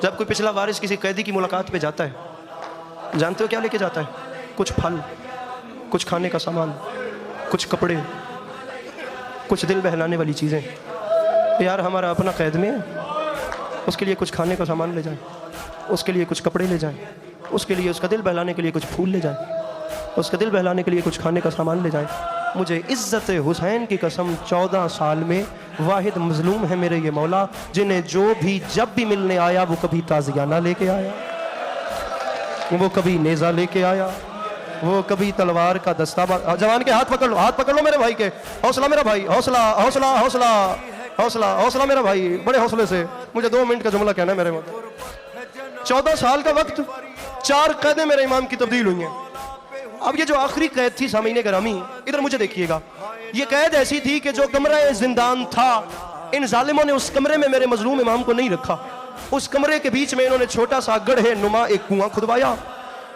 جب کوئی پچھلا وارث کسی قیدی کی ملاقات پہ جاتا ہے, جانتے ہو کیا لے کے جاتا ہے؟ کچھ پھل, کچھ کھانے کا سامان, کچھ کپڑے, کچھ دل بہلانے والی چیزیں. یار ہمارا اپنا قید میں ہے, اس کے لیے کچھ کھانے کا سامان لے جائیں, اس کے لیے کچھ کپڑے لے جائیں, اس کے لیے اس کا دل بہلانے کے لیے کچھ پھول لے جائیں, اس کا دل بہلانے کے لیے کچھ کھانے کا سامان لے جائیں. مجھے عزت حسین کی قسم 14 سال میں واحد مظلوم ہے میرے یہ مولا, جنہیں جو بھی جب بھی ملنے آیا وہ کبھی تازیانہ لے کے آیا, وہ کبھی نیزہ لے کے آیا, وہ کبھی تلوار کا دستہ. جوان کے ہاتھ پکڑ لو, ہاتھ پکڑ لو میرے بھائی کے. حوصلہ میرا بھائی, حوصلہ حوصلہ حوصلہ حوصلہ حوصلہ میرا بھائی, بڑے حوصلے سے. مجھے 2 منٹ کا جملہ کہنا ہے میرے مطلب. 14 سال کا وقت, 4 قیدیں میرے امام کی تبدیل ہوئی ہیں. اب یہ جو آخری قید تھی سامعین گرامی, ادھر مجھے دیکھیے گا, یہ قید ایسی تھی کہ جو کمرہ زندان تھا, ان ظالموں نے اس کمرے میں میرے مظلوم امام کو نہیں رکھا. اس کمرے کے بیچ میں انہوں نے چھوٹا سا گڑھے نما ایک کنواں کھدوایا.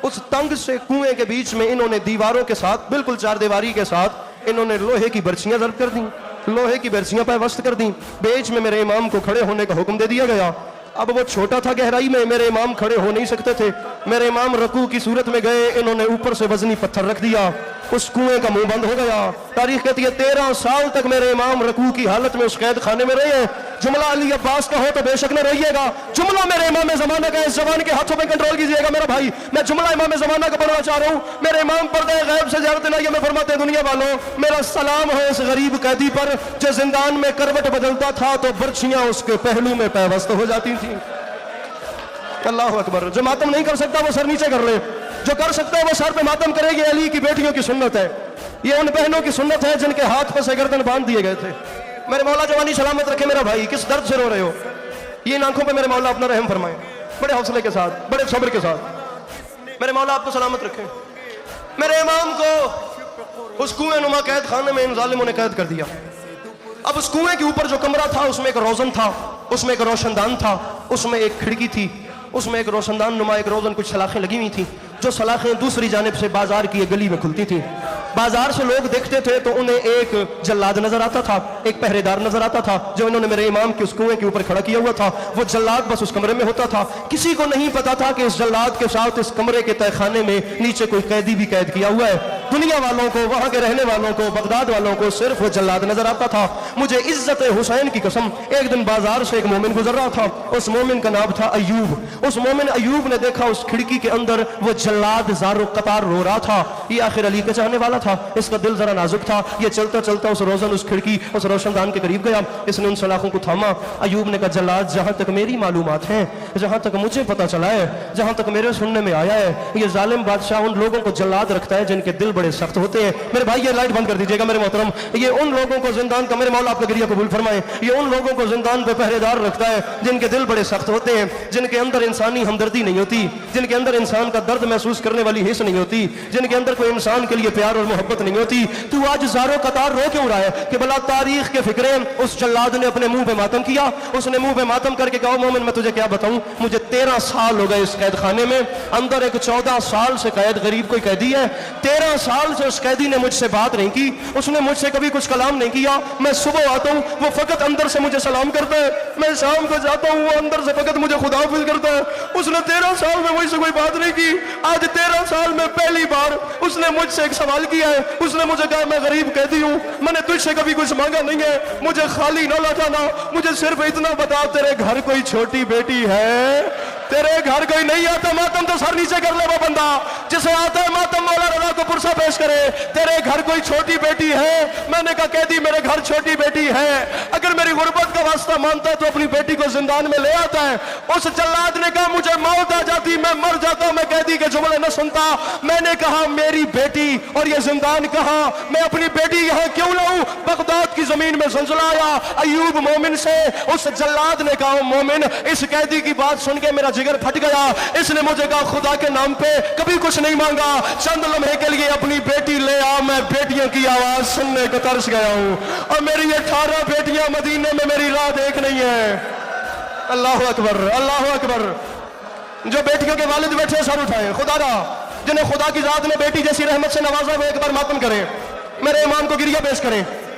اس تنگ سے کنویں کے بیچ میں انہوں نے دیواروں کے ساتھ, بالکل 4 دیواری کے ساتھ, انہوں نے لوہے کی برچیاں ضرب کر دیں, لوہے کی برچیاں پیوست کر دیں. بیچ میں میرے امام کو کھڑے ہونے کا حکم دے دیا گیا. اب وہ چھوٹا تھا گہرائی میں, میرے امام کھڑے ہو نہیں سکتے تھے. میرے امام رکوع کی صورت میں گئے, انہوں نے اوپر سے وزنی پتھر رکھ دیا, اس کنویں کا منہ بند ہو گیا. تاریخ کہتی ہے 13 سال تک میرے امام رکوع کی حالت میں اس قید خانے میں رہے ہیں. جملہ علی عباس کا ہو تو بے شک نہ رہیے گا, جملہ میرے امام زمانہ کا, اس زبان کے ہاتھوں میں کنٹرول کیجئے گا میرا بھائی. میں جملہ امام زمانہ کا پڑھنا چاہ رہا ہوں. میرے امام پردہ غیب سے زیارت نہ, یہ میں فرماتے دنیا والوں, میرا سلام ہے اس غریب قیدی پر جو زندان میں کروٹ بدلتا تھا تو برچیاں اس کے پہلو میں پیوست ہو جاتی تھیں. اللہ اکبر. جو ماتم نہیں کر سکتا وہ سر نیچے کر لے, جو کر سکتا ہے وہ سر پہ ماتم کرے. یہ علی کی بیٹیوں کی سنت ہے, یہ ان بہنوں کی سنت ہے جن کے ہاتھ پہ سے گردن باندھ دیے گئے تھے. میرے مولا جوانی سلامت رکھے میرا بھائی. کس درد سے رو رہے ہو؟ یہ ان آنکھوں پہ میرے مولا اپنا رحم فرمائے, بڑے حوصلے کے ساتھ, بڑے صبر کے ساتھ. میرے مولا آپ کو سلامت رکھے. میرے امام کو اس کنویں نما قید خانے میں ان ظالموں نے قید کر دیا. اب اس کنویں کے اوپر جو کمرہ تھا اس میں ایک روزن تھا, اس میں ایک روشن دان تھا, اس میں ایک کھڑکی تھی, اس میں ایک روشن دان نما ایک روزن, کچھ سلاخیں لگی ہوئی تھیں. جو سلاخیں دوسری جانب سے بازار کی ایک گلی میں کھلتی تھیں. بازار سے لوگ دیکھتے تھے تو انہیں ایک جلاد نظر آتا تھا, ایک پہرے دار نظر آتا تھا جو انہوں نے میرے امام کے اس کنویں کے اوپر کھڑا کیا ہوا تھا. وہ جلاد بس اس کمرے میں ہوتا تھا. کسی کو نہیں پتا تھا کہ اس جلاد کے ساتھ اس کمرے کے تہہ خانے میں نیچے کوئی قیدی بھی قید کیا ہوا ہے. دنیا والوں کو, وہاں کے رہنے والوں کو, بغداد والوں کو صرف وہ جلاد نظر آتا تھا. مجھے عزت حسین کی قسم, ایک دن بازار سے ایک مومن گزر رہا تھا. اس مومن کا نام تھا ایوب. اس مومن ایوب نے دیکھا اس کھڑکی کے اندر وہ جلاد زارو قطار رو رہا تھا. یہ آخر علی کا چاہنے والا تھا, اس کا دل ذرا نازک تھا. یہ چلتا چلتا اس روزن, اس کھڑکی, اس روشن دان کے قریب گیا. اس نے ان سلاخوں کو تھاما. ایوب نے کہا جلاد جہاں تک میری معلومات ہیں, جہاں تک مجھے پتا چلا ہے, جہاں تک میرے سننے میں آیا ہے, یہ ظالم بادشاہ ان لوگوں کو جلاد رکھتا ہے جن کے دل بڑے سخت ہوتے ہیں. میرے بھائی یہ لائٹ بند کر دیجئے گا میرے محترم. یہ ان لوگوں کو زندان کا, میرے مولا آپ کا گریہ قبول فرمائے, یہ ان لوگوں کو زندان پہ پہرے دار رکھتا ہے جن کے دل بڑے سخت ہوتے ہیں, جن کے اندر انسانی ہمدردی نہیں ہوتی, جن کے اندر انسان کا درد محسوس کرنے والی حس نہیں ہوتی, جن کے اندر کوئی انسان کے لیے پیار اور محبت نہیں ہوتی. تو آج زارو قطار رو کیوں رہا ہے کہ بلا تاریخ کے فکرے. اس جلاد نے اپنے منہ پہ ماتم کیا. اس نے منہ پہ ماتم کر کے کہا مومن میں تجھے کیا بتاؤں, مجھے 13 سال ہو گئے اس قید خانے میں. اندر ایک 14 سال سے قید غریب کوئی قیدی ہے. 13 سال سے اس قیدی نے مجھ سے بات نہیں کی, اس نے مجھ سے کبھی کچھ کلام نہیں کیا. میں صبح آتا ہوں وہ فقط اندر سے مجھے سلام کرتا ہے, میں شام کو جاتا ہوں وہ اندر سے فقط مجھے خدا حافظ کرتا ہے. اس نے 13 سال میں مجھ سے کوئی بات نہیں کی. آج 13 سال میں پہلی بار اس نے مجھ سے ایک سوال کیا ہے. اس نے مجھے کہا میں غریب قیدی ہوں, میں نے تجھ سے کبھی کچھ مانگا نہیں ہے, مجھے خالی نہ لوٹانا, مجھے صرف اتنا بتا تیرے گھر کوئی چھوٹی بیٹی ہے, تیرے گھر کوئی نہیں آتا ماتم تو سر نیچے کر لے وہ بندہ جسے آتا ہے ماتم مولا رضا کو پرسہ پیش کرے. تیرے گھر کوئی چھوٹی بیٹی ہے؟ میں نے کہا قیدی میرے گھر چھوٹی بیٹی ہے, اگر میری غربت کا واسطہ مانتا ہے تو اپنی بیٹی کو زندان میں لے آتا ہے. اس جلاد نے کہا مجھے موت آ جاتی, میں مر جاتا, میں قیدی کے جملے نہ سنتا. میں نے کہا میری بیٹی اور یہ زندان کہاں, میں اپنی بیٹی یہاں کیوں لاؤں؟ بغداد کی زمین میں زلزلہ آیا. ایوب مومن سے اس جلاد نے کہا مومن اس قیدی کی بات سن کے میرا جگر پھٹ گیا. اس نے مجھے کہا خدا کے نام پہ کبھی کچھ نہیں مانگا, چند لمحے کے لیے اپنی بیٹی لے آ, میں بیٹیوں کی آواز سننے کو ترس گیا ہوں, اور میری 18 بیٹیاں مدینے میں میری راہ دیکھ نہیں ہے. اللہ اکبر, اللہ اکبر. جو بیٹیوں کے والد بیٹھے سر اٹھائیں, خدا را جنہیں خدا کی ذات نے بیٹی جیسی رحمت سے نوازا وہ ایک بار ماتم کریں, میرے امام کو گریہ پیش کریں.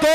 2